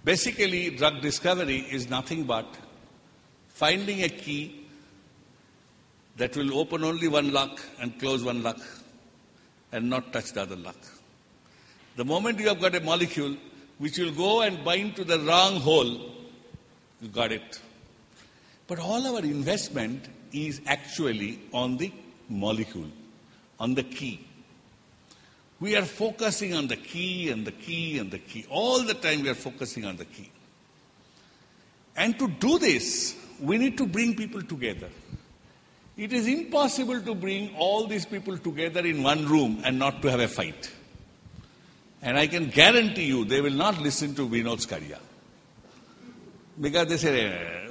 Basically, drug discovery is nothing but finding a key that will open only one lock and close one lock and not touch the other lock. The moment you have got a molecule which will go and bind to the wrong hole, you got it. But all our investment is actually on the molecule, on the key. We are focusing on the key and the key and the key. All the time we are focusing on the key. And to do this, we need to bring people together. It is impossible to bring all these people together in one room and not to have a fight. And I can guarantee you they will not listen to Vinod Skaria. Because they say,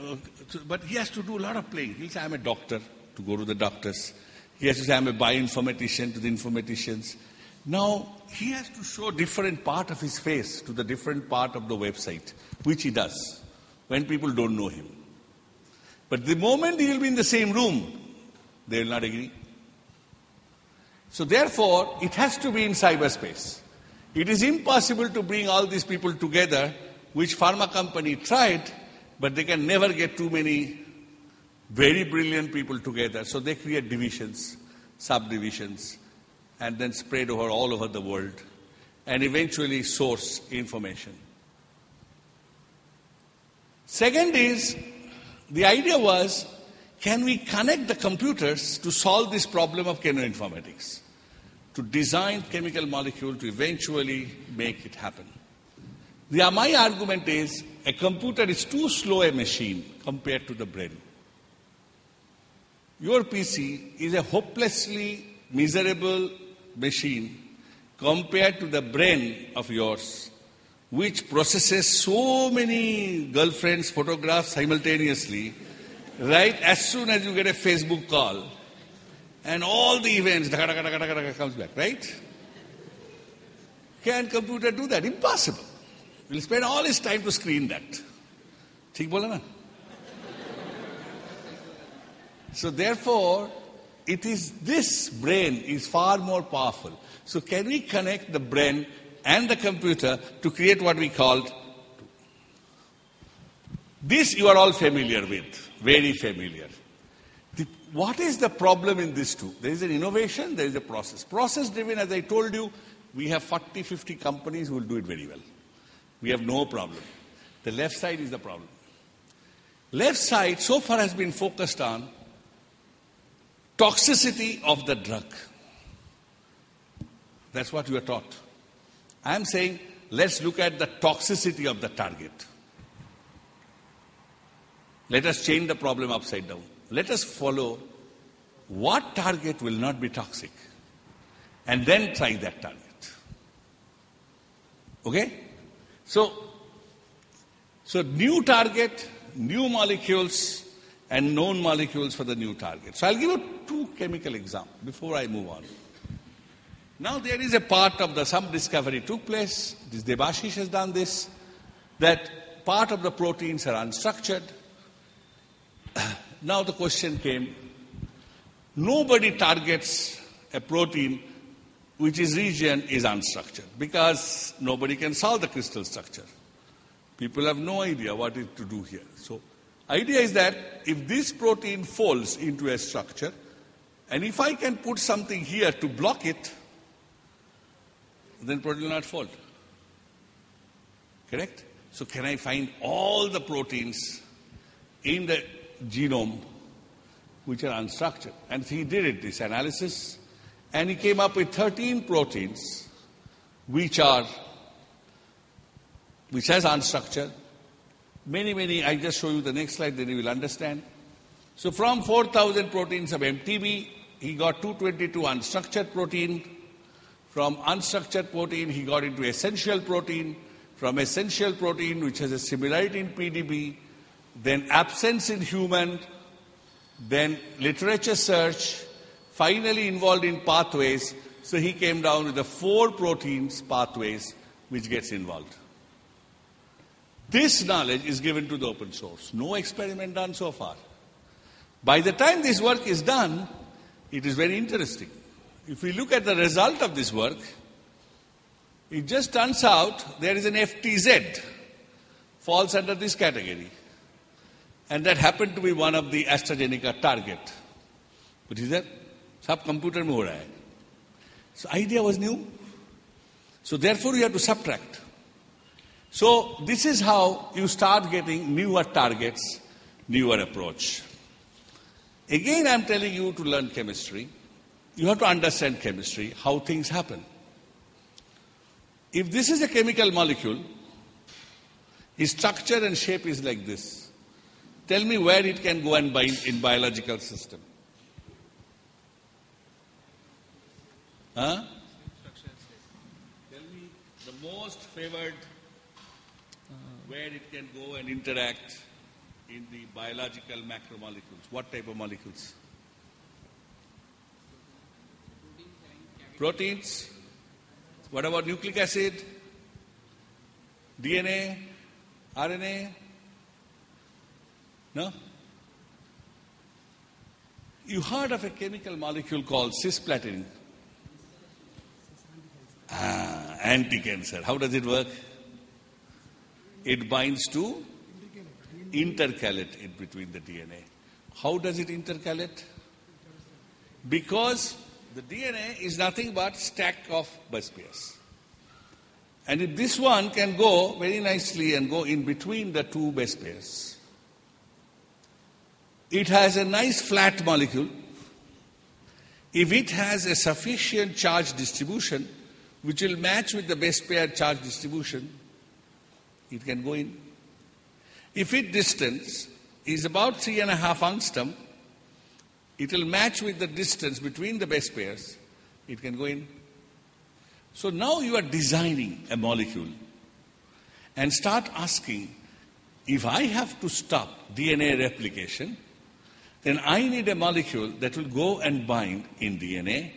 but he has to do a lot of playing. He'll say, I'm a doctor, to go to the doctors. He has to say, I'm a bioinformatician, to the informaticians. Now, he has to show different part of his face to the different part of the website, which he does, when people don't know him. But the moment he will be in the same room, they will not agree. So therefore, it has to be in cyberspace. It is impossible to bring all these people together, which pharma company tried, but they can never get too many very brilliant people together. So they create divisions, subdivisions, and then spread all over the world, and eventually source information. Second is, the idea was, can we connect the computers to solve this problem of chemoinformatics? To design chemical molecule to eventually make it happen. My argument is, a computer is too slow a machine compared to the brain. Your PC is a hopelessly miserable machine compared to the brain of yours, which processes so many girlfriends' photographs simultaneously, right? As soon as you get a Facebook call, and all the events, comes back, right? Can computer do that? Impossible. We'll spend all his time to screen that. ठीक बोला ना? So therefore, it is this brain is far more powerful. So can we connect the brain and the computer to create what we called? This you are all familiar with, very familiar. What is the problem in this two? There is an innovation, there is a process. Process driven, as I told you, we have 40, 50 companies who will do it very well. We have no problem. The left side is the problem. Left side so far has been focused on toxicity of the drug. That's what you are taught. I am saying, let's look at the toxicity of the target. Let us change the problem upside down. Let us follow what target will not be toxic and then try that target. Okay? So new target, new molecules, and known molecules for the new target. So I'll give you two chemical examples before I move on. Now there is a part of some discovery took place, this Debashish has done this, that part of the proteins are unstructured. Now the question came, nobody targets a protein which is region is unstructured because nobody can solve the crystal structure. People have no idea what is to do here. So idea is that if this protein folds into a structure, and if I can put something here to block it, then protein will not fold. Correct? So can I find all the proteins in the genome which are unstructured? And he did this analysis, and he came up with 13 proteins which has unstructured. Many, I just show you the next slide, then you will understand. So from 4,000 proteins of MTB, he got 222 unstructured protein. From unstructured protein, he got into essential protein. From essential protein, which has a similarity in PDB, then absence in human, then literature search, finally involved in pathways. So he came down with the 4 proteins pathways which gets involved. This knowledge is given to the open source. No experiment done so far. By the time this work is done, it is very interesting. If we look at the result of this work, it just turns out there is an FTZ, falls under this category. And that happened to be one of the AstraZeneca target. But is that? Sab computer mein ho raha hai. So idea was new. So therefore you have to subtract. So this is how you start getting newer targets, newer approach. Again, I'm telling you to learn chemistry. You have to understand chemistry, how things happen. If this is a chemical molecule, its structure and shape is like this. Tell me where it can go and bind in biological system. Huh? Tell me the most favored where it can go and interact in the biological macromolecules. What type of molecules? Proteins. What about nucleic acid? DNA? RNA? No? You heard of a chemical molecule called cisplatin? Anti-cancer. How does it work? It binds to intercalate in between the DNA. How does it intercalate? Because the DNA is nothing but stack of base pairs. And if this one can go very nicely and go in between the two base pairs, it has a nice flat molecule. If it has a sufficient charge distribution, which will match with the base pair charge distribution, it can go in. If its distance is about 3.5 angstrom, it will match with the distance between the base pairs, it can go in. So now you are designing a molecule and start asking, if I have to stop DNA replication, then I need a molecule that will go and bind in DNA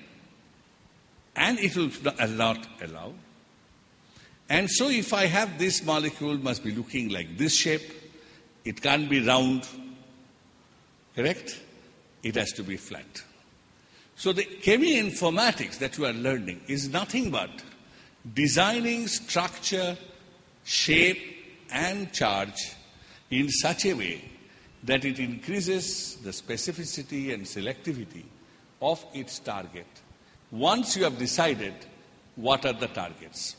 and it will not allow. And so if I have this molecule, must be looking like this shape. It can't be round. Correct? It has to be flat. So the cheminformatics that you are learning is nothing but designing structure, shape and charge in such a way that it increases the specificity and selectivity of its target once you have decided what are the targets.